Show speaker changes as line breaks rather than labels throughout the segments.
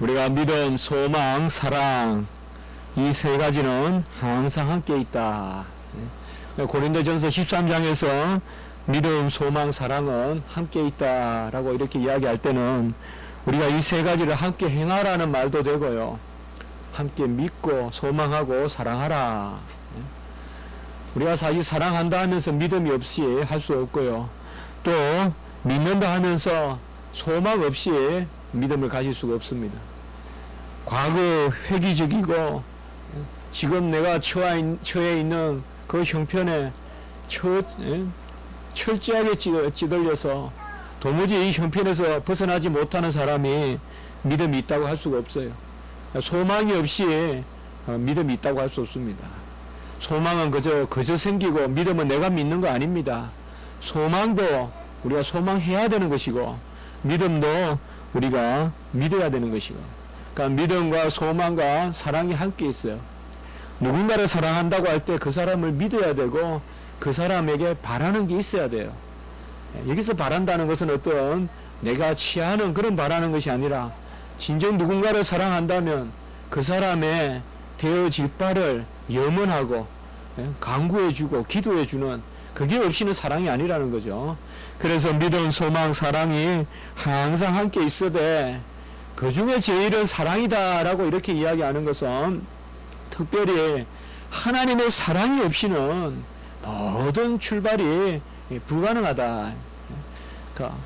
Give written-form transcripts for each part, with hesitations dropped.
우리가 믿음, 소망, 사랑 이 세 가지는 항상 함께 있다. 고린도전서 13장에서 믿음, 소망, 사랑은 함께 있다라고 이렇게 이야기할 때는 우리가 이 세 가지를 함께 행하라는 말도 되고요. 함께 믿고 소망하고 사랑하라. 우리가 사실 사랑한다 하면서 믿음이 없이 할 수 없고요. 또 믿는다 하면서 소망 없이 믿음을 가질 수가 없습니다. 과거 회기적이고 지금 내가 처해 있는 그 형편에 철저하게 찌들려서 도무지 이 형편에서 벗어나지 못하는 사람이 믿음이 있다고 할 수가 없어요. 소망이 없이 믿음이 있다고 할 수 없습니다. 소망은 그저 생기고 믿음은 내가 믿는 거 아닙니다. 소망도 우리가 소망해야 되는 것이고 믿음도 우리가 믿어야 되는 것이고, 그러니까 믿음과 소망과 사랑이 함께 있어요. 누군가를 사랑한다고 할 때 그 사람을 믿어야 되고 그 사람에게 바라는 게 있어야 돼요. 여기서 바란다는 것은 어떤 내가 취하는 그런 바라는 것이 아니라 진정 누군가를 사랑한다면 그 사람의 되어질 바를 염원하고 간구해주고 기도해주는, 그게 없이는 사랑이 아니라는 거죠. 그래서 믿음, 소망, 사랑이 항상 함께 있어도 그 중에 제일은 사랑이다라고 이렇게 이야기하는 것은 특별히 하나님의 사랑이 없이는 모든 출발이 불가능하다. 그러니까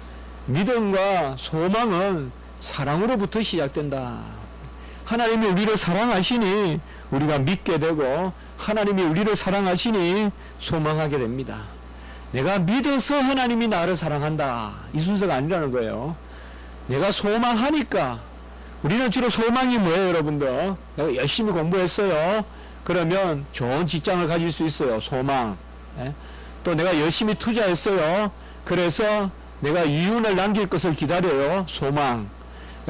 믿음과 소망은 사랑으로부터 시작된다. 하나님이 우리를 사랑하시니 우리가 믿게 되고 하나님이 우리를 사랑하시니 소망하게 됩니다. 내가 믿어서 하나님이 나를 사랑한다, 이 순서가 아니라는 거예요. 내가 소망하니까. 우리는 주로 소망이 뭐예요, 여러분들? 내가 열심히 공부했어요. 그러면 좋은 직장을 가질 수 있어요. 소망. 또 내가 열심히 투자했어요. 그래서 내가 이윤을 남길 것을 기다려요. 소망.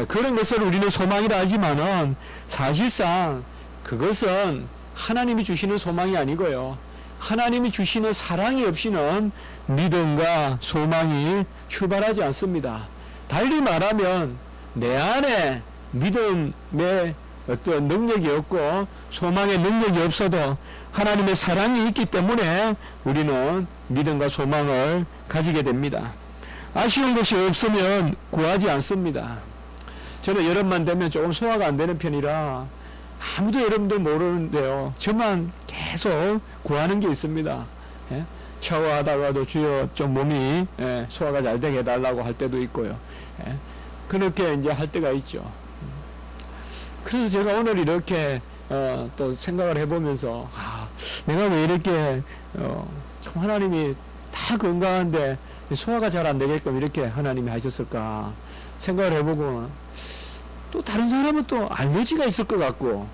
그런 것을 우리는 소망이라 하지만은 사실상 그것은 하나님이 주시는 소망이 아니고요. 하나님이 주시는 사랑이 없이는 믿음과 소망이 출발하지 않습니다. 달리 말하면 내 안에 믿음의 어떤 능력이 없고 소망의 능력이 없어도 하나님의 사랑이 있기 때문에 우리는 믿음과 소망을 가지게 됩니다. 아쉬운 것이 없으면 구하지 않습니다. 저는 여름만 되면 조금 소화가 안 되는 편이라 아무도 여러분들 모르는데요, 저만 계속 구하는 게 있습니다. 샤워하다가도 주여 좀 몸이 소화가 잘 되게 해달라고 할 때도 있고요. 그렇게 이제 할 때가 있죠. 그래서 제가 오늘 이렇게 또 생각을 해보면서 내가 왜 이렇게 참 하나님이 다 건강한데 소화가 잘 안 되게끔 이렇게 하나님이 하셨을까 생각을 해보고, 또 다른 사람은 또 알레르기가 있을 것 같고,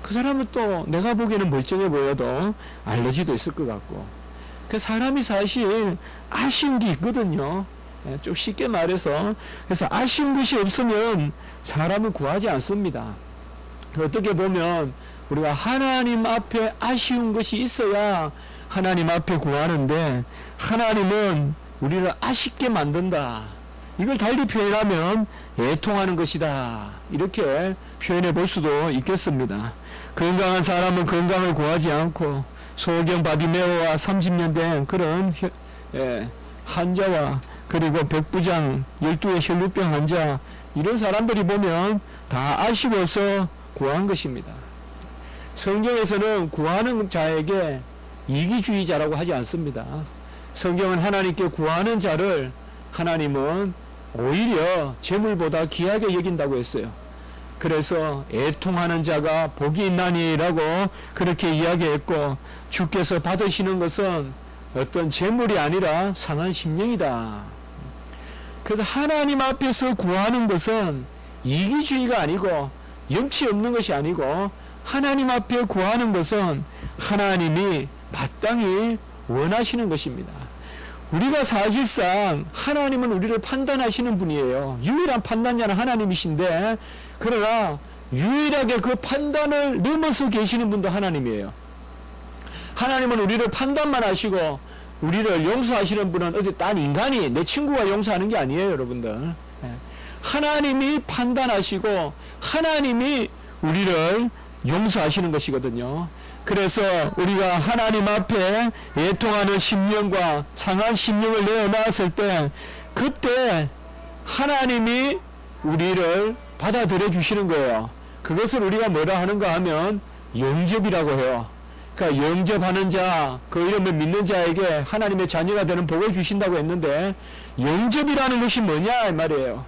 그 사람은 또 내가 보기에는 멀쩡해 보여도 알레르기도 있을 것 같고, 그 사람이 사실 아쉬운 게 있거든요. 좀 쉽게 말해서, 그래서 아쉬운 것이 없으면 사람은 구하지 않습니다. 어떻게 보면 우리가 하나님 앞에 아쉬운 것이 있어야 하나님 앞에 구하는데, 하나님은 우리를 아쉽게 만든다. 이걸 달리 표현하면 애통하는 것이다, 이렇게 표현해 볼 수도 있겠습니다. 건강한 사람은 건강을 구하지 않고 소경 바디메오와 30년 된 그런 환자와 그리고 백부장 12의 혈루병 환자, 이런 사람들이 보면 다 아쉬워서 구한 것입니다. 성경에서는 구하는 자에게 이기주의자라고 하지 않습니다. 성경은 하나님께 구하는 자를 하나님은 오히려 재물보다 귀하게 여긴다고 했어요. 그래서 애통하는 자가 복이 있나니라고 그렇게 이야기했고, 주께서 받으시는 것은 어떤 재물이 아니라 상한 심령이다. 그래서 하나님 앞에서 구하는 것은 이기주의가 아니고 염치 없는 것이 아니고, 하나님 앞에 구하는 것은 하나님이 마땅히 원하시는 것입니다. 우리가 사실상 하나님은 우리를 판단하시는 분이에요. 유일한 판단자는 하나님이신데, 그러나 유일하게 그 판단을 넘어서 계시는 분도 하나님이에요. 하나님은 우리를 판단만 하시고 우리를 용서하시는 분은 어디 딴 인간이 내 친구가 용서하는 게 아니에요, 여러분들. 하나님이 판단하시고 하나님이 우리를 용서하시는 것이거든요. 그래서 우리가 하나님 앞에 애통하는 심령과 상한 심령을 내어놨을 때 그때 하나님이 우리를 받아들여 주시는 거예요. 그것을 우리가 뭐라 하는가 하면 영접이라고 해요. 그러니까 영접하는 자, 그 이름을 믿는 자에게 하나님의 자녀가 되는 복을 주신다고 했는데 영접이라는 것이 뭐냐 이 말이에요.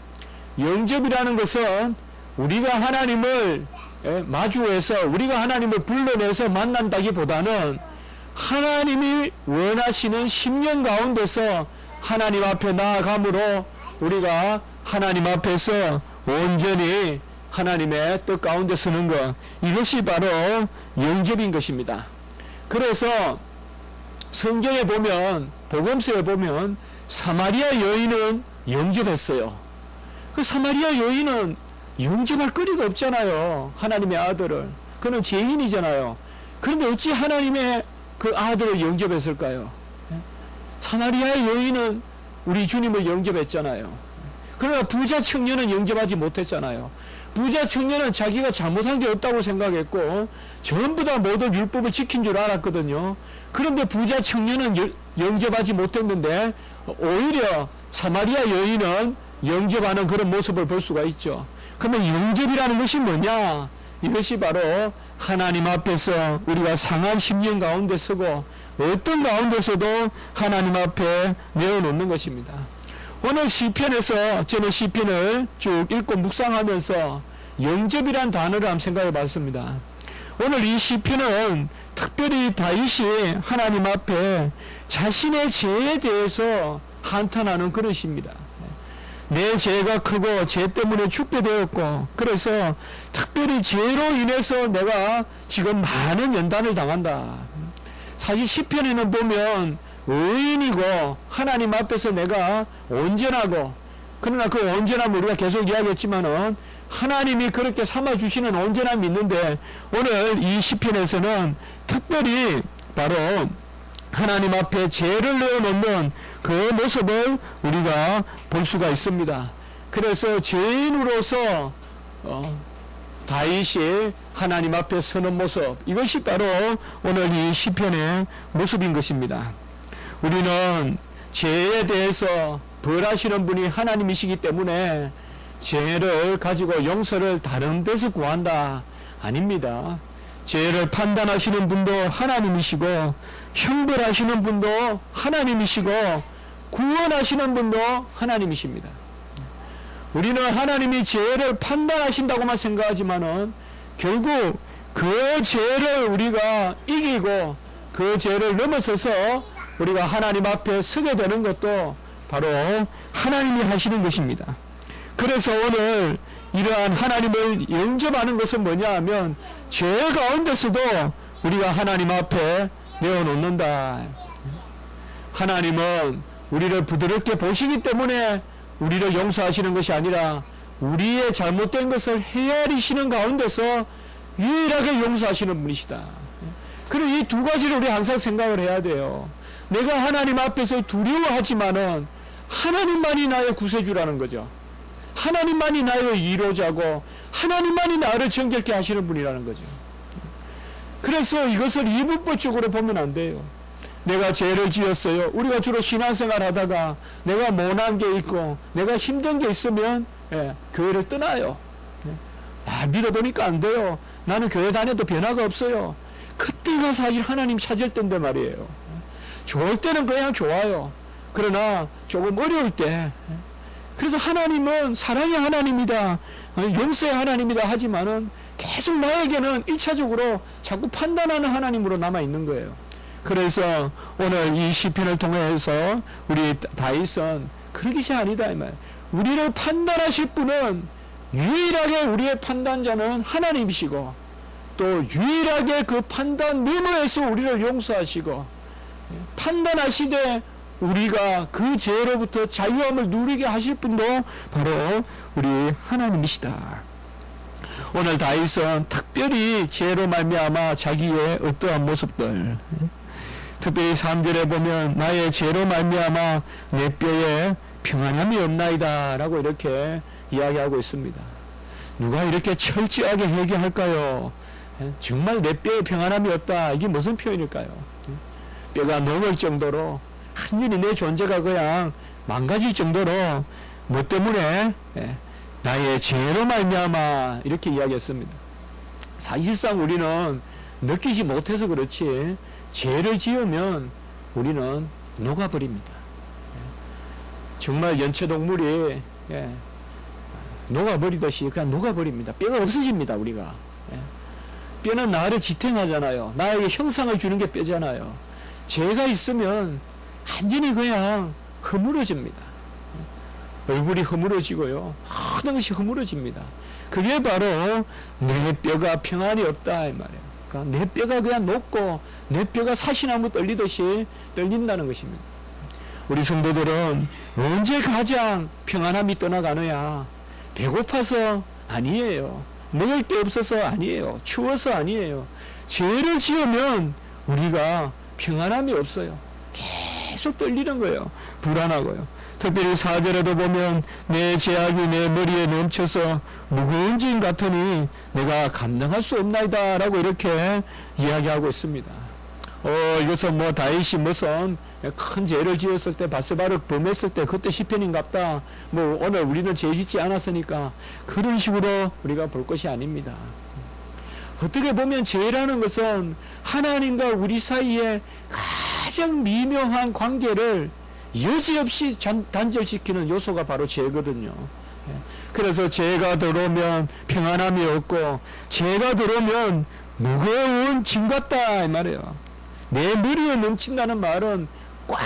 영접이라는 것은 우리가 하나님을 마주해서 우리가 하나님을 불러내서 만난다기보다는 하나님이 원하시는 심령 가운데서 하나님 앞에 나아감으로 우리가 하나님 앞에서 온전히 하나님의 뜻 가운데 서는 것, 이것이 바로 영접인 것입니다. 그래서 성경에 보면, 복음서에 보면 사마리아 여인은 영접했어요. 그 사마리아 여인은 영접할 거리가 없잖아요. 하나님의 아들을. 그는 죄인이잖아요. 그런데 어찌 하나님의 그 아들을 영접했을까요? 사마리아 여인은 우리 주님을 영접했잖아요. 그러나 부자 청년은 영접하지 못했잖아요. 부자 청년은 자기가 잘못한 게 없다고 생각했고 전부 다 모든 율법을 지킨 줄 알았거든요. 그런데 부자 청년은 영접하지 못했는데 오히려 사마리아 여인은 영접하는 그런 모습을 볼 수가 있죠. 그러면 영접이라는 것이 뭐냐? 이것이 바로 하나님 앞에서 우리가 상한 심령 가운데 서고 어떤 가운데서도 하나님 앞에 내어놓는 것입니다. 오늘 시편에서 저는 시편을 쭉 읽고 묵상하면서 영접이란 단어를 한번 생각해 봤습니다. 오늘 이 시편은 특별히 다윗이 하나님 앞에 자신의 죄에 대해서 한탄하는 그런 시입니다. 내 죄가 크고 죄 때문에 죽게 되었고 그래서 특별히 죄로 인해서 내가 지금 많은 연단을 당한다. 사실 시편에는 보면 의인이고 하나님 앞에서 내가 온전하고, 그러나 그 온전함을 우리가 계속 이야기했지만은 하나님이 그렇게 삼아주시는 온전함이 있는데 오늘 이 시편에서는 특별히 바로 하나님 앞에 죄를 내어놓는 그 모습을 우리가 볼 수가 있습니다. 그래서 죄인으로서 다윗이 하나님 앞에 서는 모습, 이것이 바로 오늘 이 시편의 모습인 것입니다. 우리는 죄에 대해서 벌하시는 분이 하나님이시기 때문에 죄를 가지고 용서를 다른 데서 구한다. 아닙니다. 죄를 판단하시는 분도 하나님이시고 형벌하시는 분도 하나님이시고 구원하시는 분도 하나님이십니다. 우리는 하나님이 죄를 판단하신다고만 생각하지만은 결국 그 죄를 우리가 이기고 그 죄를 넘어서서 우리가 하나님 앞에 서게 되는 것도 바로 하나님이 하시는 것입니다. 그래서 오늘 이러한 하나님을 영접하는 것은 뭐냐 하면 죄 가운데서도 우리가 하나님 앞에 내어놓는다. 하나님은 우리를 부드럽게 보시기 때문에 우리를 용서하시는 것이 아니라 우리의 잘못된 것을 헤아리시는 가운데서 유일하게 용서하시는 분이시다. 그리고 이 두 가지를 우리 항상 생각을 해야 돼요. 내가 하나님 앞에서 두려워하지만은 하나님만이 나의 구세주라는 거죠. 하나님만이 나의 위로자고 하나님만이 나를 정결케 하시는 분이라는 거죠. 그래서 이것을 이분법적으로 보면 안 돼요. 내가 죄를 지었어요. 우리가 주로 신앙생활 하다가 내가 못난 게 있고 내가 힘든 게 있으면 교회를 떠나요. 믿어보니까 안 돼요. 나는 교회 다녀도 변화가 없어요. 그때가 사실 하나님 찾을 때인데 말이에요. 좋을 때는 그냥 좋아요. 그러나 조금 어려울 때, 그래서 하나님은 사랑의 하나님이다, 용서의 하나님이다 하지만은 계속 나에게는 1차적으로 자꾸 판단하는 하나님으로 남아있는 거예요. 그래서 오늘 이 시편을 통해서 우리 다윗은 그런 것이 아니다 이 말. 우리를 판단하실 분은 유일하게 우리의 판단자는 하나님이시고 또 유일하게 그 판단 너머에서 우리를 용서하시고 판단하시되 우리가 그 죄로부터 자유함을 누리게 하실 분도 바로 우리 하나님이시다. 오늘 다윗은 특별히 죄로 말미암아 자기의 어떠한 모습들, 특별히 3절에 보면 나의 죄로 말미암아 내 뼈에 평안함이 없나이다 라고 이렇게 이야기하고 있습니다. 누가 이렇게 철저하게 회개할까요? 정말 내 뼈에 평안함이 없다. 이게 무슨 표현일까요? 뼈가 녹을 정도로 완전히 내 존재가 그냥 망가질 정도로 뭐 때문에 나의 죄로 말미암아 이렇게 이야기했습니다. 사실상 우리는 느끼지 못해서 그렇지 죄를 지으면 우리는 녹아버립니다. 정말 연체동물이 녹아버리듯이 그냥 녹아버립니다. 뼈가 없어집니다. 우리가. 뼈는 나를 지탱하잖아요. 나에게 형상을 주는 게 뼈잖아요. 죄가 있으면 완전히 그냥 허물어집니다. 얼굴이 허물어지고요. 모든 것이 허물어집니다. 그게 바로 내 뼈가 평안이 없다 이 말이에요. 그러니까 내 뼈가 그냥 녹고 내 뼈가 사시나무 떨리듯이 떨린다는 것입니다. 우리 성도들은 언제 가장 평안함이 떠나가느냐? 배고파서 아니에요. 먹을 게 없어서 아니에요. 추워서 아니에요. 죄를 지으면 우리가 평안함이 없어요. 계속 떨리는 거예요. 불안하고요. 특별히 4절에도 보면 내 죄악이 내 머리에 넘쳐서 무거운 짐 같으니 내가 감당할 수 없나이다 라고 이렇게 이야기하고 있습니다. 이것은 뭐 다윗이 무슨 큰 죄를 지었을 때 바세바를 범했을 때 그때 시편인갑다. 뭐 오늘 우리는 죄 짓지 않았으니까 그런 식으로 우리가 볼 것이 아닙니다. 어떻게 보면 죄라는 것은 하나님과 우리 사이에 가장 미묘한 관계를 여지없이 단절시키는 요소가 바로 죄거든요. 그래서 죄가 들어오면 평안함이 없고 죄가 들어오면 무거운 짐 같다 이 말이에요. 내 머리에 넘친다는 말은 꽉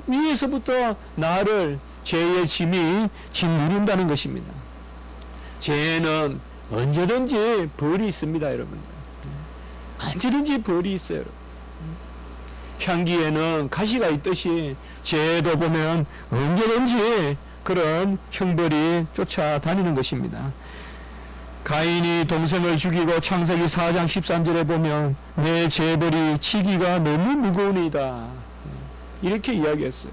위에서부터 나를 죄의 짐이 짓누른다는 것입니다. 죄는 언제든지 벌이 있습니다, 여러분들. 언제든지 벌이 있어요. 향기에는 가시가 있듯이 죄도 보면 언제든지 그런 형벌이 쫓아다니는 것입니다. 가인이 동생을 죽이고 창세기 4장 13절에 보면 내 죄벌이 치기가 너무 무거우니이다. 이렇게 이야기했어요.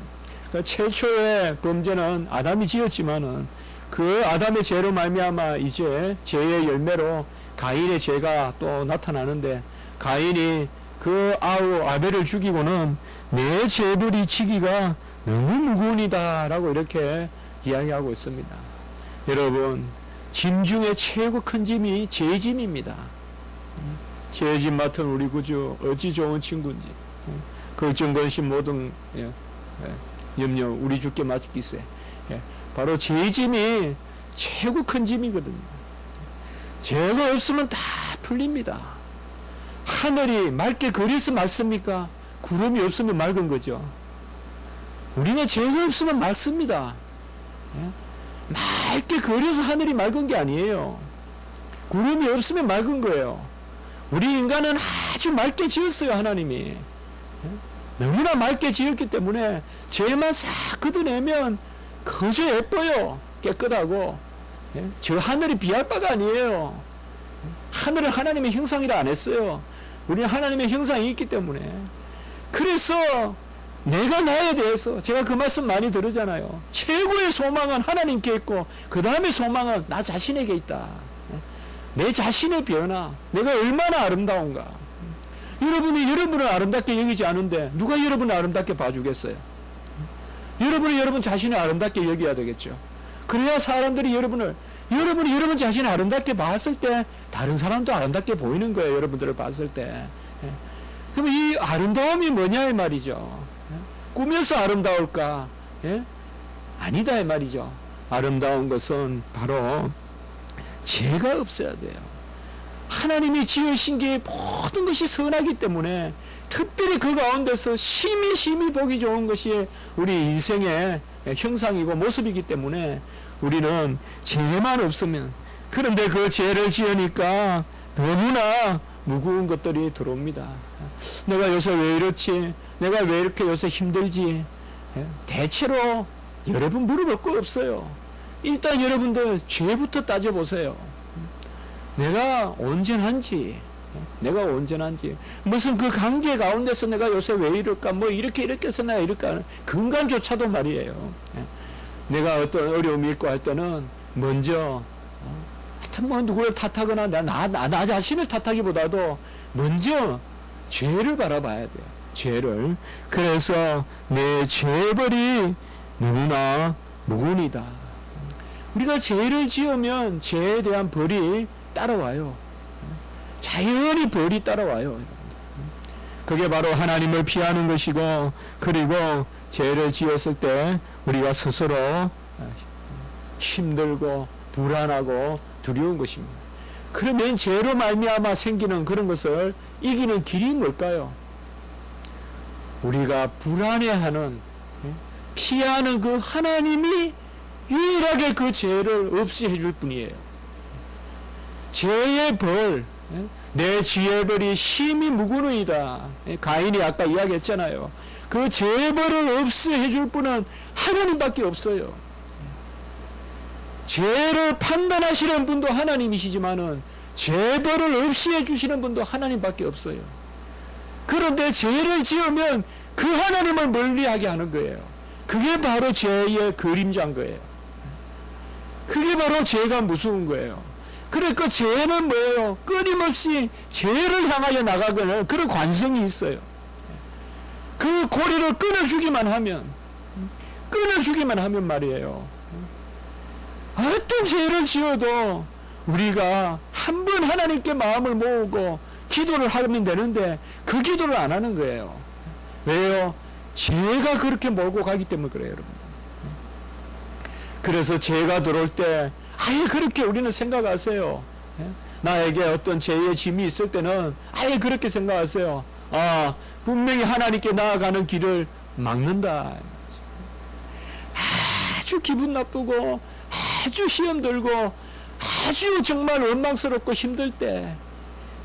그러니까 최초의 범죄는 아담이 지었지만은 그 아담의 죄로 말미암아 이제 죄의 열매로 가인의 죄가 또 나타나는데 가인이 그 아우 아벨을 죽이고는 내 죄벌이 치기가 너무 무거우니다 라고 이렇게 이야기하고 있습니다. 여러분 짐 중에 최고 큰 짐이 죄짐입니다. 죄짐 맡은 우리 구주 어찌 좋은 친구인지 걱정 근심 모든 염려 우리 주께 맡기세. 바로 죄짐이 최고 큰 짐이거든요. 죄가 없으면 다 풀립니다. 하늘이 맑게 그려서 맑습니까? 구름이 없으면 맑은 거죠. 우리는 죄가 없으면 맑습니다. 맑게 그려서 하늘이 맑은 게 아니에요. 구름이 없으면 맑은 거예요. 우리 인간은 아주 맑게 지었어요, 하나님이. 너무나 맑게 지었기 때문에 죄만 싹 걷어내면 그저 예뻐요. 깨끗하고. 저 하늘이 비할 바가 아니에요. 하늘은 하나님의 형상이라 안 했어요. 우리는 하나님의 형상이 있기 때문에. 그래서 내가 나에 대해서 제가 그 말씀 많이 들으잖아요. 최고의 소망은 하나님께 있고 그 다음에 소망은 나 자신에게 있다. 내 자신의 변화, 내가 얼마나 아름다운가. 여러분이 여러분을 아름답게 여기지 않은데 누가 여러분을 아름답게 봐주겠어요? 여러분이 여러분 자신을 아름답게 여겨야 되겠죠. 그래야 사람들이 여러분이 여러분 자신을 아름답게 봤을 때 다른 사람도 아름답게 보이는 거예요. 여러분들을 봤을 때. 그럼 이 아름다움이 뭐냐 이 말이죠. 꾸며서 아름다울까? 아니다 이 말이죠. 아름다운 것은 바로 죄가 없어야 돼요. 하나님이 지으신 게 모든 것이 선하기 때문에 특별히 그 가운데서 심히 보기 좋은 것이 우리 인생의 형상이고 모습이기 때문에 우리는 죄만 없으면, 그런데 그 죄를 지으니까 너무나 무거운 것들이 들어옵니다. 내가 요새 왜 이렇지? 내가 왜 이렇게 요새 힘들지? 대체로 여러분 물어볼 거 없어요. 일단 여러분들 죄부터 따져보세요. 내가 온전한지, 무슨 그 관계 가운데서 내가 요새 왜 이럴까, 뭐 이렇게 해서 내가 이럴까 하는 근간조차도 말이에요. 내가 어떤 어려움이 있고 할 때는 먼저 하여튼 뭐 누구를 탓하거나 나 자신을 탓하기보다도 먼저 죄를 바라봐야 돼요. 죄를. 그래서 내 죄벌이 너무나 무거우니다. 우리가 죄를 지으면 죄에 대한 벌이 따라와요. 자연히 벌이 따라와요. 그게 바로 하나님을 피하는 것이고, 그리고 죄를 지었을 때 우리가 스스로 힘들고 불안하고 두려운 것입니다. 그러면 죄로 말미암아 생기는 그런 것을 이기는 길이 뭘까요? 우리가 불안해하는, 피하는 그 하나님이 유일하게 그 죄를 없애해 줄 뿐이에요. 죄의 벌, 내 지혜의 벌이 심히 무거우이다. 가인이 아까 이야기했잖아요. 그 죄의 벌을 없애해 줄 분은 하나님밖에 없어요. 죄를 판단하시는 분도 하나님이시지만은 죄벌을 없애해 주시는 분도 하나님밖에 없어요. 그런데 죄를 지으면 그 하나님을 멀리하게 하는 거예요. 그게 바로 죄의 그림자인 거예요. 그게 바로 죄가 무서운 거예요. 그러니까 죄는 뭐예요? 끊임없이 죄를 향하여 나가는 그런 관성이 있어요. 그 고리를 끊어주기만 하면 말이에요. 어떤 죄를 지어도 우리가 한 번 하나님께 마음을 모으고 기도를 하면 되는데 그 기도를 안 하는 거예요. 왜요? 죄가 그렇게 몰고 가기 때문에 그래요, 여러분. 그래서 죄가 들어올 때 아예 그렇게 우리는 생각하세요. 나에게 어떤 죄의 짐이 있을 때는 아예 그렇게 생각하세요. 분명히 하나님께 나아가는 길을 막는다. 아주 기분 나쁘고 아주 시험 들고 아주 정말 원망스럽고 힘들 때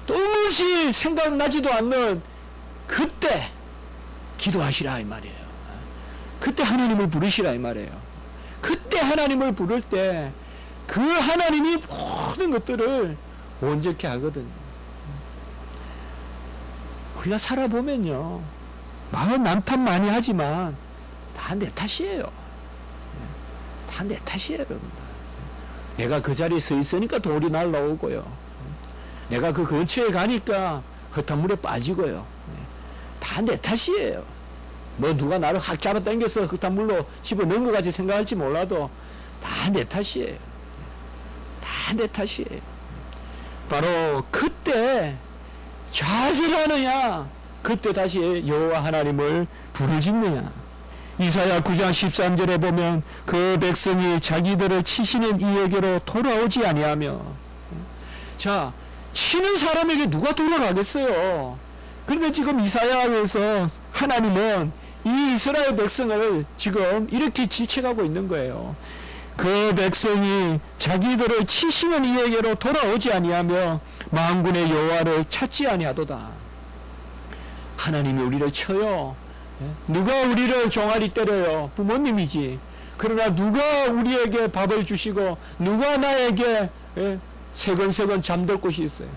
도무지 생각나지도 않는 그때 기도하시라 이 말이에요. 그때 하나님을 부르시라 이 말이에요. 그때 하나님을 부를 때 그 하나님이 모든 것들을 온전케 하거든요. 우리가 살아보면요, 마음 난탄 많이 하지만 다 내 탓이에요. 다 내 탓이에요, 여러분. 내가 그 자리에 서 있으니까 돌이 날라오고요. 내가 그 근처에 가니까 흙탕 물에 빠지고요. 다 내 탓이에요. 뭐 누가 나를 확 잡아당겨서 흙탕 물로 집어넣은 것 같이 생각할지 몰라도 다 내 탓이에요. 다 내 탓이에요. 바로 그때 좌절하느냐, 그때 다시 여호와 하나님을 부르짖느냐. 이사야 9장 13절에 보면 그 백성이 자기들을 치시는 이에게로 돌아오지 아니하며. 자, 치는 사람에게 누가 돌아가겠어요? 그런데 지금 이사야에서 하나님은 이 이스라엘 백성을 지금 이렇게 지칭하고 있는 거예요. 그 백성이 자기들을 치시는 이에게로 돌아오지 아니하며 만군의 여호와를 찾지 아니하도다. 하나님이 우리를 쳐요. 누가 우리를 종아리 때려요? 부모님이지. 그러나 누가 우리에게 밥을 주시고 누가 나에게 세건세건 잠들 곳이 있어요.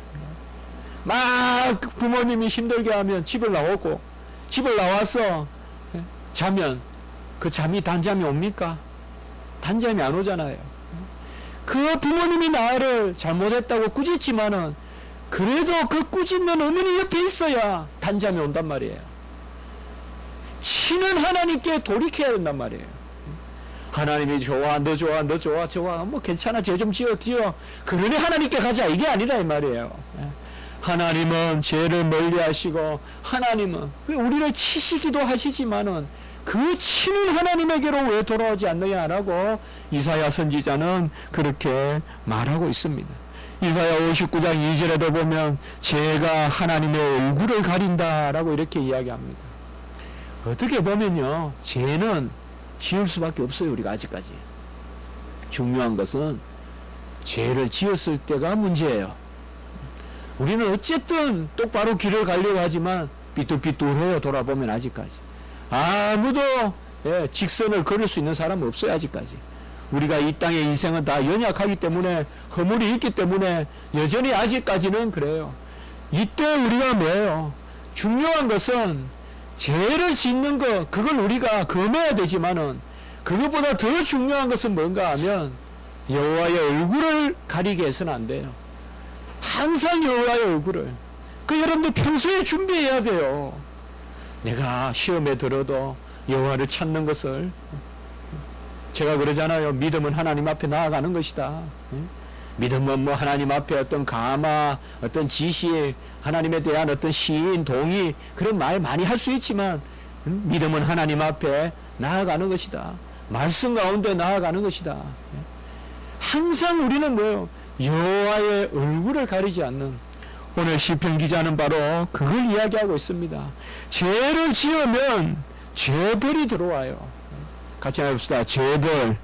막 부모님이 힘들게 하면 집을 나오고, 집을 나와서 자면 그 잠이 단잠이 옵니까? 단잠이 안 오잖아요. 그 부모님이 나를 잘못했다고 꾸짖지만은 그래도 그 꾸짖는 어머니 옆에 있어야 단잠이 온단 말이에요. 치는 하나님께 돌이켜야 된단 말이에요. 하나님이 좋아, 너 좋아, 너 좋아, 좋아, 뭐 괜찮아, 죄 좀 지어. 그러니 하나님께 가자, 이게 아니라 이 말이에요. 하나님은 죄를 멀리 하시고, 하나님은 우리를 치시기도 하시지만은 그 치는 하나님에게로 왜 돌아오지 않느냐라고 이사야 선지자는 그렇게 말하고 있습니다. 이사야 59장 2절에도 보면 죄가 하나님의 얼굴을 가린다라고 이렇게 이야기합니다. 어떻게 보면요, 죄는 지을 수밖에 없어요. 우리가 아직까지. 중요한 것은 죄를 지었을 때가 문제예요. 우리는 어쨌든 똑바로 길을 가려고 하지만 삐뚤삐뚤해요. 돌아보면 아직까지. 아무도 직선을 걸을 수 있는 사람은 없어요. 아직까지. 우리가 이 땅의 인생은 다 연약하기 때문에, 허물이 있기 때문에 여전히 아직까지는 그래요. 이때 우리가 뭐예요? 중요한 것은 죄를 짓는 것, 그걸 우리가 금해야 되지만은 그것보다 더 중요한 것은 뭔가 하면 여호와의 얼굴을 가리게 해서는 안 돼요. 항상 여호와의 얼굴을. 그 여러분들 평소에 준비해야 돼요. 내가 시험에 들어도 여호와를 찾는 것을, 제가 그러잖아요. 믿음은 하나님 앞에 나아가는 것이다. 믿음은 뭐 하나님 앞에 어떤 감화, 어떤 지시, 하나님에 대한 어떤 시인, 동의, 그런 말 많이 할 수 있지만 믿음은 하나님 앞에 나아가는 것이다. 말씀 가운데 나아가는 것이다. 항상 우리는 뭐요? 여호와의 얼굴을 가리지 않는, 오늘 시편 기자는 바로 그걸 이야기하고 있습니다. 죄를 지으면 죄벌이 들어와요. 같이 해봅시다. 죄벌.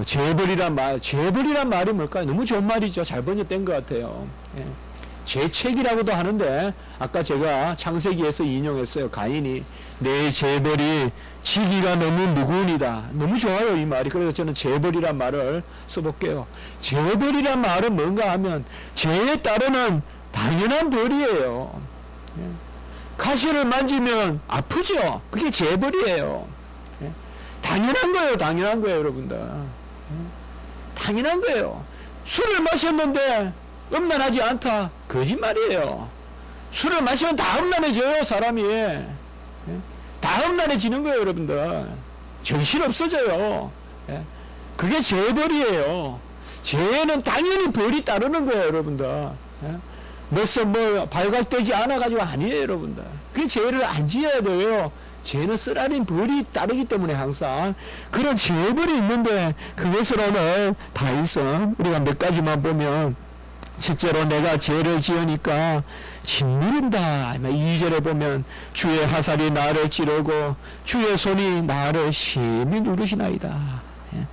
죄벌이란 말이 뭘까요? 너무 좋은 말이죠. 잘 번역된 것 같아요. 예. 죄책이라고도 하는데, 아까 제가 창세기에서 인용했어요. 가인이 내 죄벌이 지기가 너무 무거우니다. 너무 좋아요, 이 말이. 그래서 저는 죄벌이란 말을 써볼게요. 죄벌이란 말은 뭔가 하면 죄에 따르는 당연한 벌이에요. 예. 가시를 만지면 아프죠. 그게 죄벌이에요. 예. 당연한 거예요. 당연한 거예요, 여러분들. 예. 당연한 거예요. 술을 마셨는데 음란하지 않다. 거짓말이에요. 술을 마시면 다 음란해져요, 사람이. 예? 다 음란해지는 거예요, 여러분들. 정신 없어져요. 예? 그게 죄벌이에요. 죄는 당연히 벌이 따르는 거예요, 여러분들. 예? 뭐 발각되지 않아가지고 아니에요, 여러분들. 그 죄를 안 지어야 돼요. 죄는 쓰라린 벌이 따르기 때문에 항상 그런 죄벌이 있는데, 그것을 오늘 다윗은 우리가 몇 가지만 보면, 실제로 내가 죄를 지으니까 짓누른다. 2절에 보면 주의 화살이 나를 찌르고 주의 손이 나를 심히 누르시나이다. 예.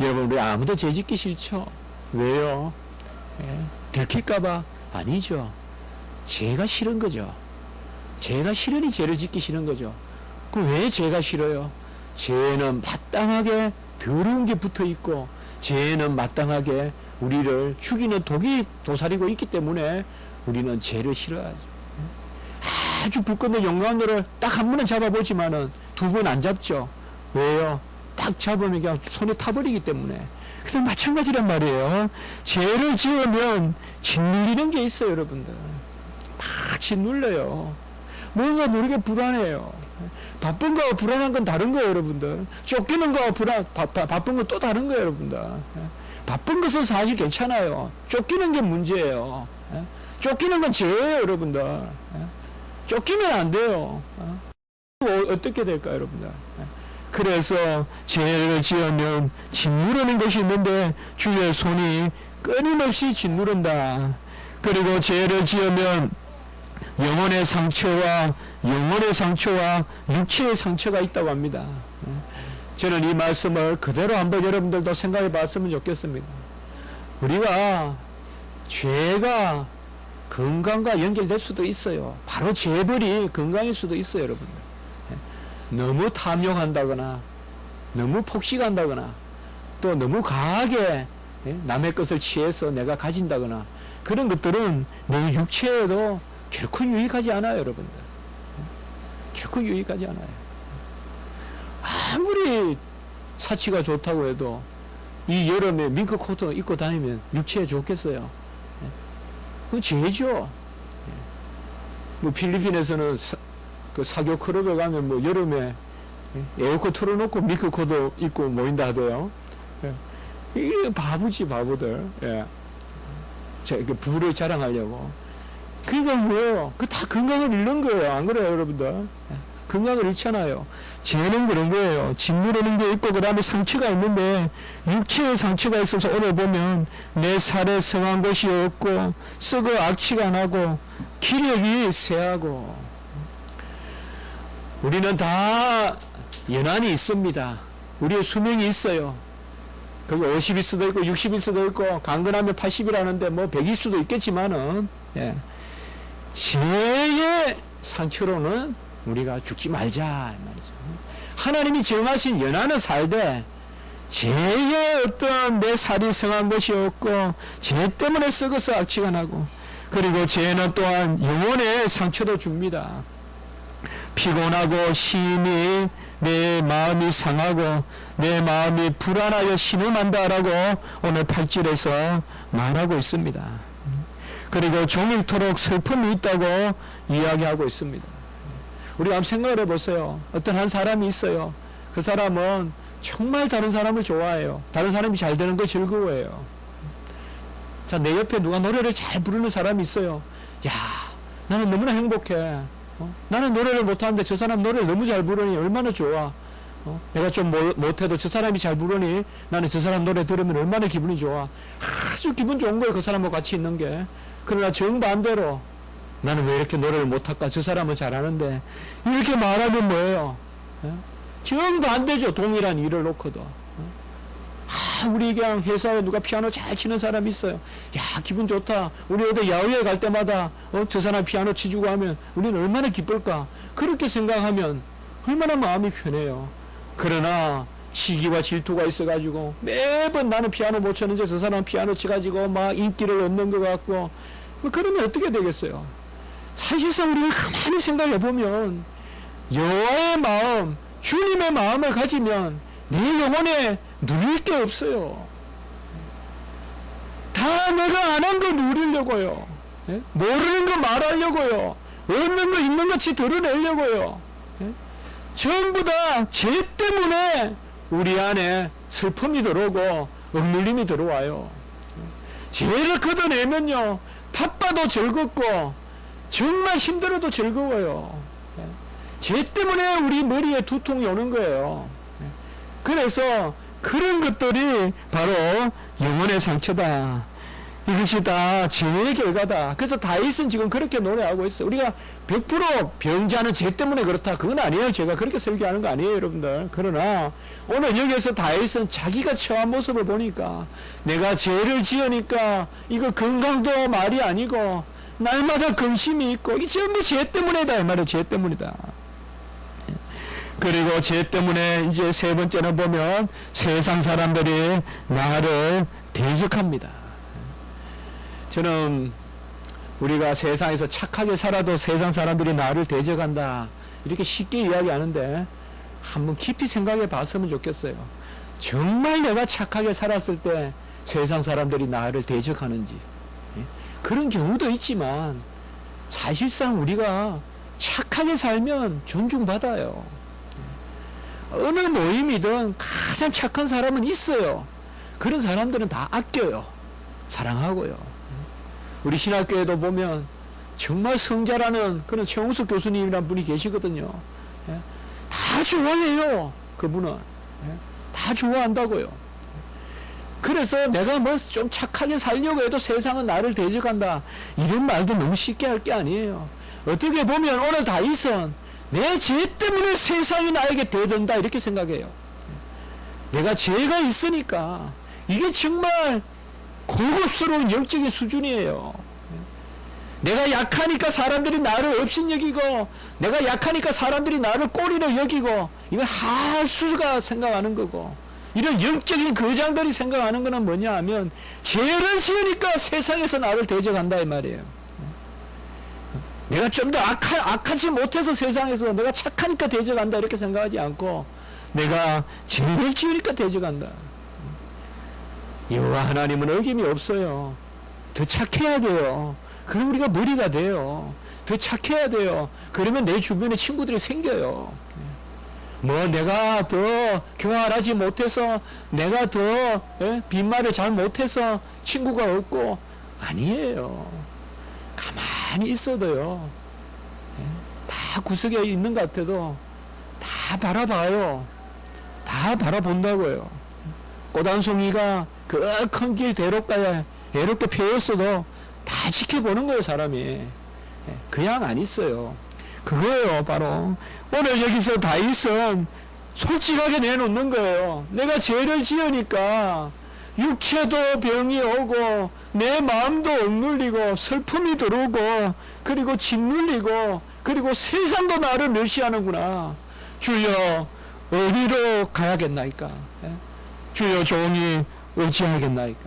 여러분, 우리 아무도 죄 짓기 싫죠? 왜요? 예. 들킬까봐? 아니죠. 죄가 싫은 거죠. 죄가 싫으니 죄를 짓기 싫은 거죠. 그 왜 죄가 싫어요? 죄는 마땅하게 더러운 게 붙어 있고, 죄는 마땅하게 우리를 죽이는 독이 도사리고 있기 때문에 우리는 죄를 싫어하죠. 아주 불꽃의 영광로를 딱 한 번은 잡아보지만은 두 번 안 잡죠. 왜요? 딱 잡으면 그냥 손에 타버리기 때문에. 그래서 마찬가지란 말이에요. 죄를 지으면 짓눌리는 게 있어요, 여러분들. 막 짓눌려요. 뭔가 모르게 불안해요. 바쁜 거와 불안한 건 다른 거예요, 여러분들. 쫓기는 거와 바쁜 건 또 다른 거예요, 여러분들. 바쁜 것은 사실 괜찮아요. 쫓기는 게 문제예요. 쫓기는 건 죄예요, 여러분들. 쫓기면 안 돼요. 어떻게 될까요, 여러분들? 그래서 죄를 지으면 짓누르는 것이 있는데 주의 손이 끊임없이 짓누른다. 그리고 죄를 지으면 영혼의 상처와 육체의 상처가 있다고 합니다. 저는 이 말씀을 그대로 한번 여러분들도 생각해 봤으면 좋겠습니다. 우리가 죄가 건강과 연결될 수도 있어요. 바로 죄벌이 건강일 수도 있어요, 여러분들. 너무 탐욕한다거나, 너무 폭식한다거나, 또 너무 과하게 남의 것을 취해서 내가 가진다거나, 그런 것들은 내 육체에도 결코 유익하지 않아요, 여러분들. 결코 유익하지 않아요. 아무리 사치가 좋다고 해도 이 여름에 밍크 코트 입고 다니면 육체에 좋겠어요? 그건 죄죠. 뭐 필리핀에서는 그 사교 클럽에 가면 뭐 여름에 에어컨 틀어놓고 밍크 코트 입고 모인다 하대요. 이게 바보지, 바보들. 예. 부를 자랑하려고. 그게 뭐예요? 그 다 건강을 잃는 거예요. 안 그래요, 여러분들? 건강을 잃잖아요. 죄는 그런 거예요. 짓누르는 게 있고, 그 다음에 상처가 있는데, 육체의 상처가 있어서 오늘 보면, 내 살에 성한 것이 없고, 썩어 악취가 나고, 기력이 쇠하고. 우리는 다 연한이 있습니다. 우리의 수명이 있어요. 그게 50일 수도 있고, 60일 수도 있고, 강건하면 80이라는데, 뭐 100일 수도 있겠지만은, 예. 죄의 상처로는 우리가 죽지 말자 말이죠. 하나님이 정하신 연한은 살되 죄의 어떤 내 살이 성한 것이 없고 죄 때문에 썩어서 악취가 나고, 그리고 죄는 또한 영혼의 상처도 줍니다. 피곤하고 심히 내 마음이 상하고 내 마음이 불안하여 신음한다라고 오늘 8절에서 말하고 있습니다. 그리고 종일토록 슬픔이 있다고 이야기하고 있습니다. 우리가 한번 생각을 해보세요. 어떤 한 사람이 있어요. 그 사람은 정말 다른 사람을 좋아해요. 다른 사람이 잘 되는 거 즐거워해요. 자, 내 옆에 누가 노래를 잘 부르는 사람이 있어요. 야, 나는 너무나 행복해. 나는 노래를 못하는데 저 사람 노래를 너무 잘 부르니 얼마나 좋아. 내가 좀 못해도 저 사람이 잘 부르니 나는 저 사람 노래 들으면 얼마나 기분이 좋아. 아주 기분 좋은 거예요. 그 사람하고 같이 있는 게. 그러나 정반대로 나는 왜 이렇게 노래를 못할까? 저 사람은 잘하는데. 이렇게 말하면 뭐예요? 정반대죠. 동일한 일을 놓고도. 우리 그냥 회사에 누가 피아노 잘 치는 사람이 있어요. 야, 기분 좋다. 우리 어디 야외에 갈 때마다 저 사람 피아노 치주고 하면 우리는 얼마나 기쁠까? 그렇게 생각하면 얼마나 마음이 편해요. 그러나 시기와 질투가 있어가지고 매번 나는 피아노 못 쳤는데 저 사람 피아노 치가지고 막 인기를 얻는 것 같고, 그러면 어떻게 되겠어요? 사실상 우리가 가만히 생각해 보면 여호와의 마음, 주님의 마음을 가지면 내 영혼에 누릴 게 없어요. 다 내가 안 한 거 누리려고요. 모르는 거 말하려고요. 없는 거 있는 것이 드러내려고요. 전부 다 죄 때문에 우리 안에 슬픔이 들어오고 억눌림이 들어와요. 죄를 걷어내면요, 바빠도 즐겁고 정말 힘들어도 즐거워요. 죄 때문에 우리 머리에 두통이 오는 거예요. 그래서 그런 것들이 바로 영혼의 상처다. 이것이 다 죄의 결과다. 그래서 다윗은 지금 그렇게 노래하고 있어요. 우리가 100% 병자는 죄 때문에 그렇다, 그건 아니에요. 제가 그렇게 설교하는 거 아니에요, 여러분들. 그러나 오늘 여기에서 다윗은 자기가 처한 모습을 보니까, 내가 죄를 지으니까 이거 건강도 말이 아니고 날마다 근심이 있고 이게 전부 죄 때문이다, 이 말이에요. 죄 때문이다. 그리고 죄 때문에 이제 세 번째는 보면 세상 사람들이 나를 대적합니다. 저는 우리가 세상에서 착하게 살아도 세상 사람들이 나를 대적한다, 이렇게 쉽게 이야기하는데 한번 깊이 생각해 봤으면 좋겠어요. 정말 내가 착하게 살았을 때 세상 사람들이 나를 대적하는지. 그런 경우도 있지만 사실상 우리가 착하게 살면 존중받아요. 어느 모임이든 가장 착한 사람은 있어요. 그런 사람들은 다 아껴요. 사랑하고요. 우리 신학교에도 보면 정말 성자라는 그런 최홍석 교수님이라는 분이 계시거든요. 다 좋아해요. 그분은. 다 좋아한다고요. 그래서 내가 뭐 좀 착하게 살려고 해도 세상은 나를 대적한다, 이런 말도 너무 쉽게 할 게 아니에요. 어떻게 보면 오늘 다윗은 내 죄 때문에 세상이 나에게 대든다, 이렇게 생각해요. 내가 죄가 있으니까. 이게 정말 고급스러운 영적인 수준이에요. 내가 약하니까 사람들이 나를 업신여기고, 내가 약하니까 사람들이 나를 꼬리로 여기고, 이건 하수가 생각하는 거고, 이런 영적인 거장들이 생각하는 거는 뭐냐 하면 죄를 지으니까 세상에서 나를 대적한다, 이 말이에요. 내가 좀 더 악하지 못해서 세상에서 내가 착하니까 대적한다, 이렇게 생각하지 않고 내가 죄를 지으니까 대적한다. 여호와 하나님은 어김이 없어요. 더 착해야 돼요. 그럼 우리가 머리가 돼요. 더 착해야 돼요. 그러면 내 주변에 친구들이 생겨요. 뭐 내가 더 교활하지 못해서, 내가 더 빈말을 잘 못해서 친구가 없고, 아니에요. 가만히 있어도요, 다 구석에 있는 것 같아도 다 바라봐요. 다 바라본다고요. 꽃 한 송이가 그 큰 길 대로가에 외롭게 피었어도 다 지켜보는 거예요, 사람이. 그냥 안 있어요. 그거예요, 바로. 오늘 여기서 다윗은 솔직하게 내놓는 거예요. 내가 죄를 지으니까 육체도 병이 오고 내 마음도 억눌리고 슬픔이 들어오고 그리고 짓눌리고 그리고 세상도 나를 멸시하는구나. 주여 어디로 가야겠나이까? 주여 종이 어찌하겠나이까?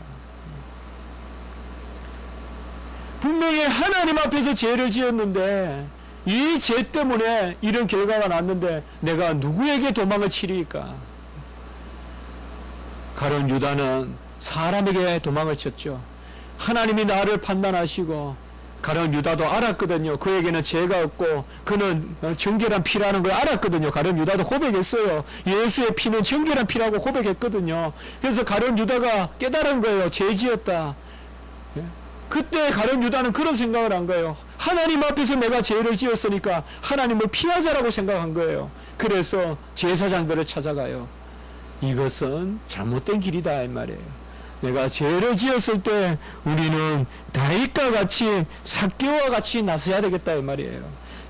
분명히 하나님 앞에서 죄를 지었는데 이 죄 때문에 이런 결과가 났는데 내가 누구에게 도망을 치리까? 가룟 유다는 사람에게 도망을 쳤죠. 하나님이 나를 판단하시고 가룟 유다도 알았거든요. 그에게는 죄가 없고 그는 정결한 피라는 걸 알았거든요. 가룟 유다도 고백했어요. 예수의 피는 정결한 피라고 고백했거든요. 그래서 가룟 유다가 깨달은 거예요. 죄 지었다. 그때 가룟 유다는 그런 생각을 한 거예요. 하나님 앞에서 내가 죄를 지었으니까 하나님을 피하자라고 생각한 거예요. 그래서 제사장들을 찾아가요. 이것은 잘못된 길이다 이 말이에요. 내가 죄를 지었을 때 우리는 다윗과 같이 삭개와 같이 나서야 되겠다 이 말이에요.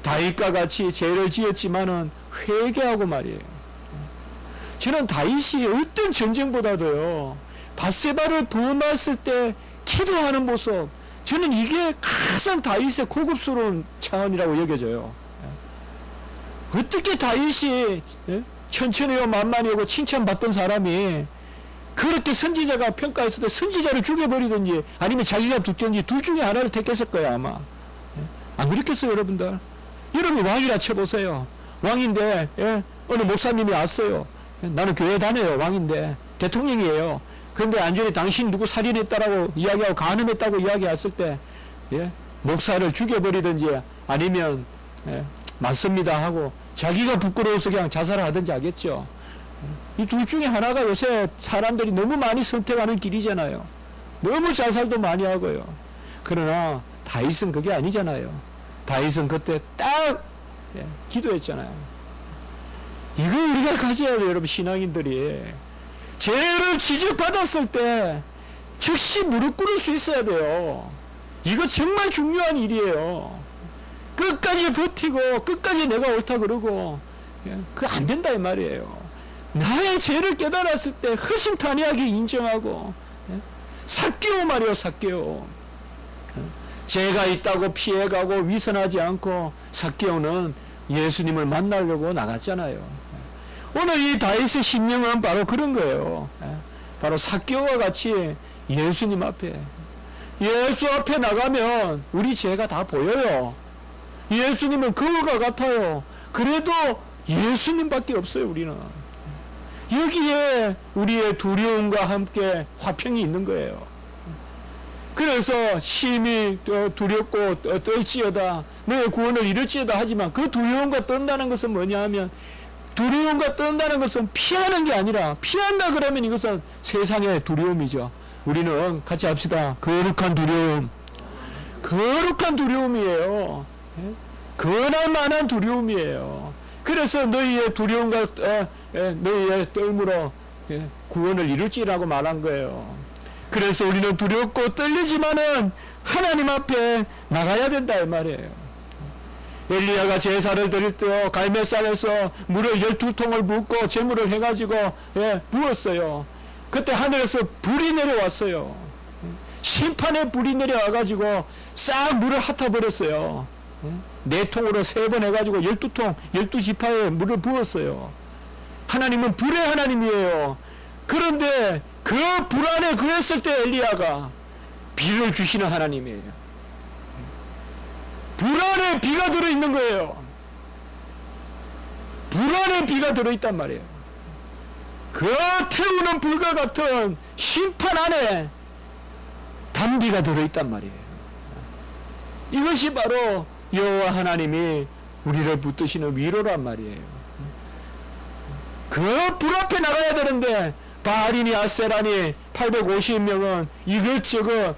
다윗과 같이 죄를 지었지만은 회개하고 말이에요. 저는 다윗이 어떤 전쟁보다도요, 밧세바를 범했을 때 기도하는 모습, 저는 이게 가장 다윗의 고급스러운 차원이라고 여겨져요. 어떻게 다윗이 천천히요 만만히고 칭찬받던 사람이 그렇게 선지자가 평가했을 때 선지자를 죽여버리든지 아니면 자기가 죽든지 둘 중에 하나를 택했을 거야 아마. 안 그렇겠어요 여러분들? 여러분이 왕이라 쳐보세요. 왕인데 어느 목사님이 왔어요. 나는 교회 다녀요. 왕인데 대통령이에요. 그런데 안전히 당신 누구 살인했다라고 이야기하고 간음했다고 이야기했을 때 목사를 죽여버리든지 아니면 맞습니다 하고 자기가 부끄러워서 그냥 자살하든지 하겠죠. 이 둘 중에 하나가 요새 사람들이 너무 많이 선택하는 길이잖아요. 너무 자살도 많이 하고요. 그러나 다윗은 그게 아니잖아요. 다윗은 그때 딱 기도했잖아요. 이거 우리가 가져야 돼요 여러분. 신앙인들이 죄를 지적받았을 때 즉시 무릎 꿇을 수 있어야 돼요. 이거 정말 중요한 일이에요. 끝까지 버티고 끝까지 내가 옳다 그러고 그거 안 된다 이 말이에요. 나의 죄를 깨달았을 때 허심탄회하게 인정하고 삭개오 말이요 삭개오. 죄가 있다고 피해가고 위선하지 않고 삭개오는 예수님을 만나려고 나갔잖아요. 오늘 이 다윗의 심령은 바로 그런 거예요. 바로 삭개오와 같이 예수님 앞에, 예수 앞에 나가면 우리 죄가 다 보여요. 예수님은 거울과 같아요. 그래도 예수님밖에 없어요 우리는. 여기에 우리의 두려움과 함께 화평이 있는 거예요. 그래서 심히 두렵고 떨지어다 너의 구원을 이룰지어다 하지만 그 두려움과 떤다는 것은 뭐냐 하면, 두려움과 떤다는 것은 피하는 게 아니라, 피한다 그러면 이것은 세상의 두려움이죠. 우리는 같이 합시다. 거룩한 두려움. 거룩한 두려움이에요. 거날 만한 두려움이에요. 그래서 너희의 두려움과 너희의 떨므로 구원을 이룰지라고 말한 거예요. 그래서 우리는 두렵고 떨리지만은 하나님 앞에 나가야 된다 이 말이에요. 엘리야가 제사를 드릴 때 갈멜산에서 물을 12통을 붓고 제물을 해가지고 부었어요. 그때 하늘에서 불이 내려왔어요. 심판의 불이 내려와가지고 싹 물을 핫아버렸어요. 4통으로 3번 해가지고 12통 12지파에 물을 부었어요. 하나님은 불의 하나님이에요. 그런데 그 불 안에 그랬을 때 엘리야가 비를 주시는 하나님이에요. 불 안에 비가 들어있는 거예요. 불 안에 비가 들어있단 말이에요. 그 태우는 불과 같은 심판 안에 단비가 들어있단 말이에요. 이것이 바로 여호와 하나님이 우리를 붙드시는 위로란 말이에요. 그 불 앞에 나가야 되는데 바알이니 아세라니 850명은 이것저것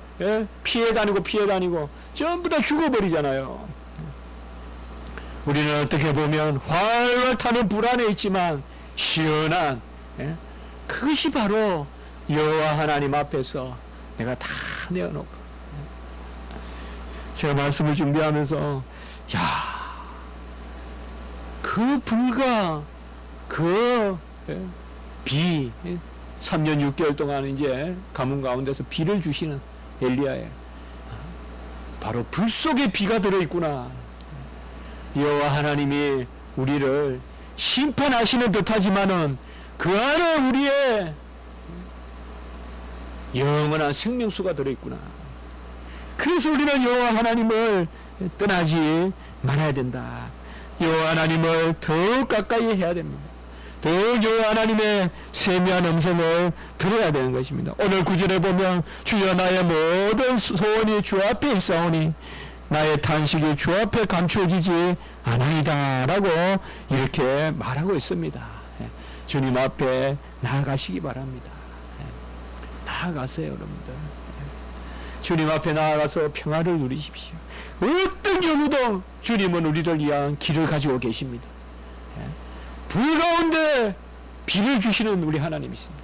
피해 다니고 전부 다 죽어버리잖아요. 우리는 어떻게 보면 활활 타는 불 안에 있지만 시원한, 그것이 바로 여호와 하나님 앞에서 내가 다 내어놓고, 제가 말씀을 준비하면서 그 불과 그 비, 3년 6개월 동안 이제 가뭄 가운데서 비를 주시는 엘리야의 바로 불 속에 비가 들어있구나. 여호와 하나님이 우리를 심판하시는 듯하지만은 그 안에 우리의 영원한 생명수가 들어있구나. 그래서 우리는 여호와 하나님을 떠나지 말아야 된다. 여호와 하나님을 더욱 가까이 해야 됩니다. 더욱 여호와 하나님의 세미한 음성을 들어야 되는 것입니다. 오늘 구절에 보면 주여 나의 모든 소원이 주 앞에 있사오니 나의 탄식이 주 앞에 감추어지지 않아이다 라고 이렇게 말하고 있습니다. 주님 앞에 나아가시기 바랍니다. 나아가세요 여러분들. 주님 앞에 나아가서 평화를 누리십시오. 어떤 경우도 주님은 우리를 위한 길을 가지고 계십니다. 불 가운데 비를 주시는 우리 하나님이십니다.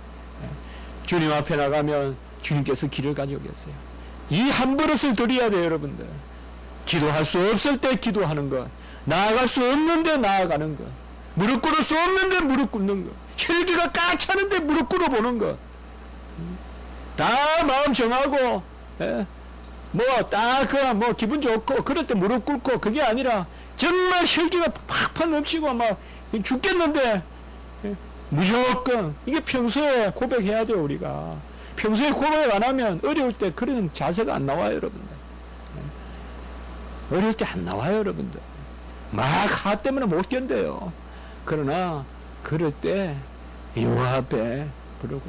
주님 앞에 나가면 주님께서 길을 가지고 계세요. 이 한 버릇을 드려야 돼요 여러분들. 기도할 수 없을 때 기도하는 것, 나아갈 수 없는데 나아가는 것, 무릎 꿇을 수 없는데 무릎 꿇는 것, 혈기가 꽉 차는데 무릎 꿇어 보는 것, 다 마음 정하고 뭐 기분 좋고 그럴 때 무릎 꿇고, 그게 아니라 정말 혈기가 팍팍 넘치고 막 죽겠는데 무조건, 이게 평소에 고백해야 돼요. 우리가 평소에 고백 안 하면 어려울 때 그런 자세가 안 나와요 여러분들. 어려울 때 안 나와요 여러분들. 막 하 때문에 못 견뎌요. 그러나 그럴 때 여호와 앞에 부르고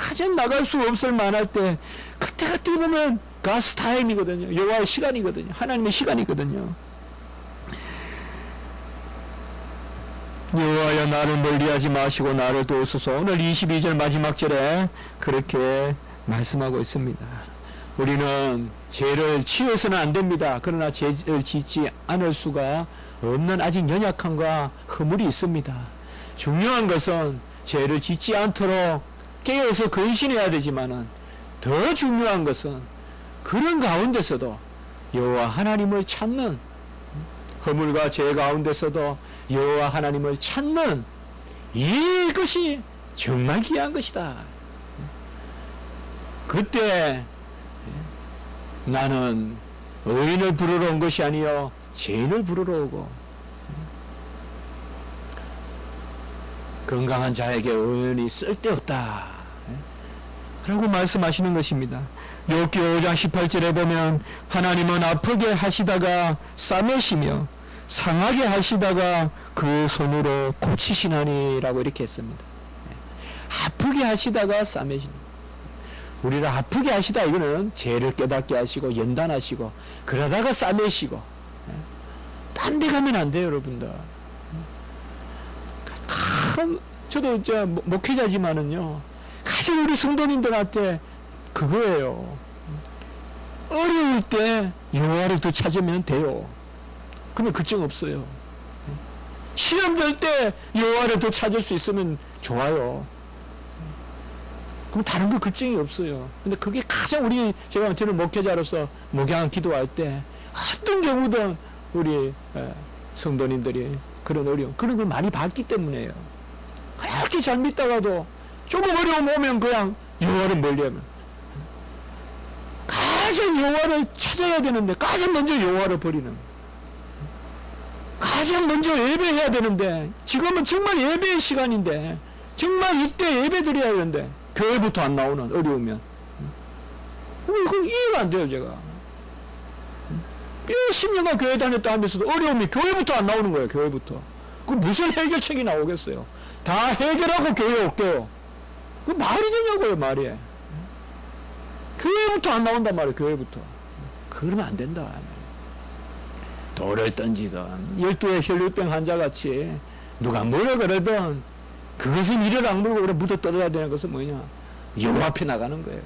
가장 나갈 수 없을 만할 때, 그때 보면 가스 타임이거든요. 여호와의 시간이거든요. 하나님의 시간이거든요. 여호와여 나를 멀리하지 마시고 나를 도우소서. 오늘 22절 마지막 절에 그렇게 말씀하고 있습니다. 우리는 죄를 지어서는 안 됩니다. 그러나 죄를 짓지 않을 수가 없는 아직 연약함과 허물이 있습니다. 중요한 것은 죄를 짓지 않도록 깨어서 근신해야 되지만은, 더 중요한 것은 그런 가운데서도 여호와 하나님을 찾는, 허물과 죄 가운데서도 여호와 하나님을 찾는 이것이 정말 귀한 것이다. 그때 나는 의인을 부르러 온 것이 아니요 죄인을 부르러 오고, 건강한 자에게 의인이 쓸데없다 라고 말씀하시는 것입니다. 욥기 5장 18절에 보면 하나님은 아프게 하시다가 싸매시며 상하게 하시다가 그 손으로 고치시나니 라고 이렇게 했습니다. 아프게 하시다가 싸매시는, 우리를 아프게 하시다, 이거는 죄를 깨닫게 하시고 연단하시고 그러다가 싸매시고, 딴 데 가면 안 돼요 여러분들. 저도 이제 목회자지만은요, 가장 우리 성도님들한테 그거예요. 어려울 때 여호와를 더 찾으면 돼요. 그러면 걱정 없어요. 시험 될 때 여호와를 더 찾을 수 있으면 좋아요. 그럼 다른 거 걱정이 없어요. 근데 그게 가장 저는 목회자로서 목양 기도할 때 어떤 경우든 우리 성도님들이 그런 어려움, 그런 걸 많이 봤기 때문에요. 그렇게 잘 믿다가도 조금 어려움 오면 그냥 여호와를 멀리하면, 가장 여호와를 찾아야 되는데 가장 먼저 여호와를 버리는, 가장 먼저 예배해야 되는데, 지금은 정말 예배의 시간인데 정말 이때 예배 드려야 되는데 교회부터 안 나오는, 어려우면 그건 이해가 안 돼요. 제가 몇십 년간 교회 다녔다 하면서도 어려움이 교회부터 안 나오는 거예요. 교회부터. 그 무슨 해결책이 나오겠어요. 다 해결하고 교회 올게요. 그 말이 되냐고요. 말이. 교회부터 안 나온단 말이에요. 교회부터. 그러면 안 된다. 돌을 던지던 12의 혈류병 환자같이 누가 뭐라 그러든 그것은 이를 악물고 그래 묻어 떨어야 되는 것은 뭐냐, 여호와 앞에 나가는 거예요.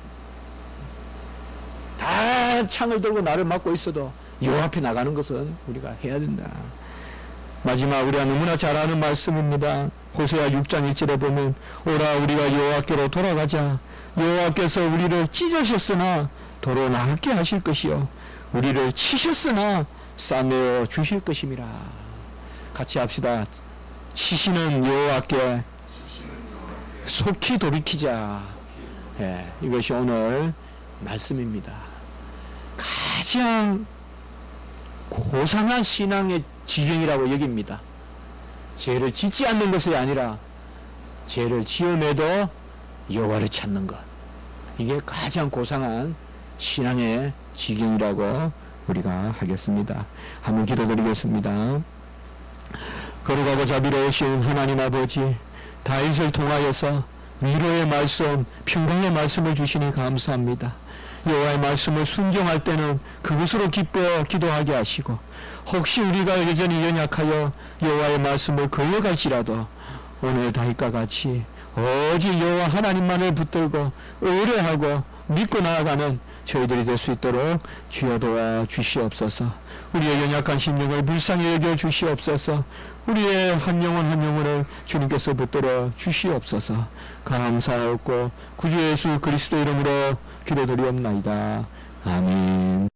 다 창을 들고 나를 막고 있어도 여호와 앞에 나가는 것은 우리가 해야 된다. 마지막 우리가 너무나 잘 아는 말씀입니다. 호세아 6장 1절에 보면 오라 우리가 여호와께로 돌아가자. 여호와께서 우리를 찢으셨으나 도로 나게 하실 것이요 우리를 치셨으나 싸매어 주실 것임이라. 같이 합시다. 치시는 여호와께 속히 돌이키자. 이것이 오늘 말씀입니다. 가장 고상한 신앙의 지경이라고 여깁니다. 죄를 짓지 않는 것이 아니라 죄를 지음에도 여호와를 찾는 것, 이게 가장 고상한 신앙의 지경이라고 우리가 하겠습니다. 한번 기도드리겠습니다. 거룩하고 자비로우신 하나님 아버지, 다윗을 통하여서 위로의 말씀, 평강의 말씀을 주시니 감사합니다. 여호와의 말씀을 순종할 때는 그것으로 기뻐 기도하게 하시고, 혹시 우리가 여전히 연약하여 여호와의 말씀을 거역할지라도 오늘 다윗과 같이 오직 여호와 하나님만을 붙들고 의뢰하고 믿고 나아가는 저희들이 될 수 있도록 주여 도와 주시옵소서. 우리의 연약한 심령을 불쌍히 여겨 주시옵소서. 우리의 한 영혼 한 영혼을 주님께서 붙들어 주시옵소서. 감사하옵고 구주 예수 그리스도 이름으로 기도드리옵나이다. 아멘.